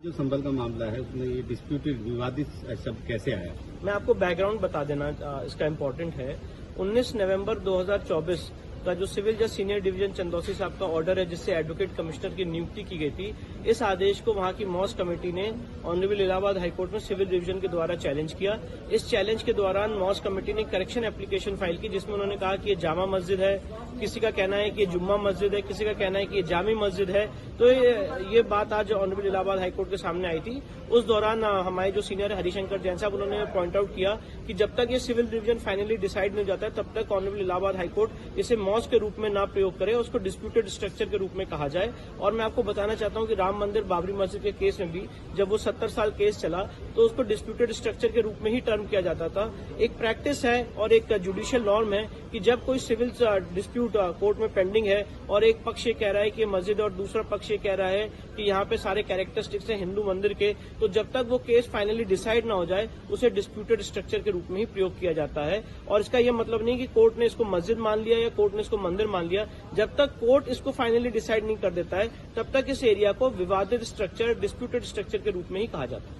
जो संभल का मामला है उसमें ये डिस्प्यूटेड विवादित शब्द कैसे आया? मैं आपको बैकग्राउंड बता देना इसका इम्पोर्टेंट है। 19 नवंबर 2024 का जो सिविल जज सीनियर डिवीजन चंदौसी साहब का ऑर्डर है जिससे एडवोकेट कमिश्नर की नियुक्ति की गई थी, इस आदेश को वहां की मॉस कमेटी ने ऑनरेबल इलाहाबाद हाईकोर्ट में सिविल डिवीजन के द्वारा चैलेंज किया। इस चैलेंज के दौरान मॉस कमेटी ने करेक्शन एप्लीकेशन फाइल की जिसमें उन्होंने कहा कि ये जामा मस्जिद है, किसी का कहना है कि ये जुम्मा मस्जिद है, किसी का कहना है कि ये जामी मस्जिद है। तो ये बात आज ऑनरेबल इलाहाबाद हाईकोर्ट के सामने आई थी। उस दौरान हमारे जो सीनियर हरिशंकर जैन साहब उन्होंने पॉइंट आउट किया कि जब तक ये सिविल डिवीजन फाइनली डिसाइड नहीं हो जाता है तब तक ऑनरेबल इलाहाबाद हाईकोर्ट इसे मॉस के रूप में ना प्रयोग करे, उसको डिस्प्यूटेड स्ट्रक्चर के रूप में कहा जाए। और मैं आपको बताना चाहता हूं कि राम मंदिर बाबरी मस्जिद के केस में भी जब वो 70 साल केस चला तो उसको डिस्प्यूटेड स्ट्रक्चर के रूप में ही टर्म किया जाता था। एक प्रैक्टिस है और एक जुडिशियल नॉर्म है कि जब कोई सिविल डिस्प्यूट कोर्ट में पेंडिंग है और एक पक्ष ये कह रहा है कि मस्जिद और दूसरा पक्ष ये कह रहा है कि यहाँ पे सारे कैरेक्टरिस्टिक्स हैं हिंदू मंदिर के, तो जब तक वो केस फाइनली डिसाइड ना हो जाए उसे डिस्प्यूटेड स्ट्रक्चर के रूप में ही प्रयोग किया जाता है। और इसका यह मतलब नहीं कि कोर्ट ने इसको मस्जिद मान लिया या कोर्ट ने इसको मंदिर मान लिया। जब तक कोर्ट इसको फाइनली डिसाइड नहीं कर देता है तब तक इस एरिया को विवादित स्ट्रक्चर, डिस्प्यूटेड स्ट्रक्चर के रूप में ही कहा जाता है।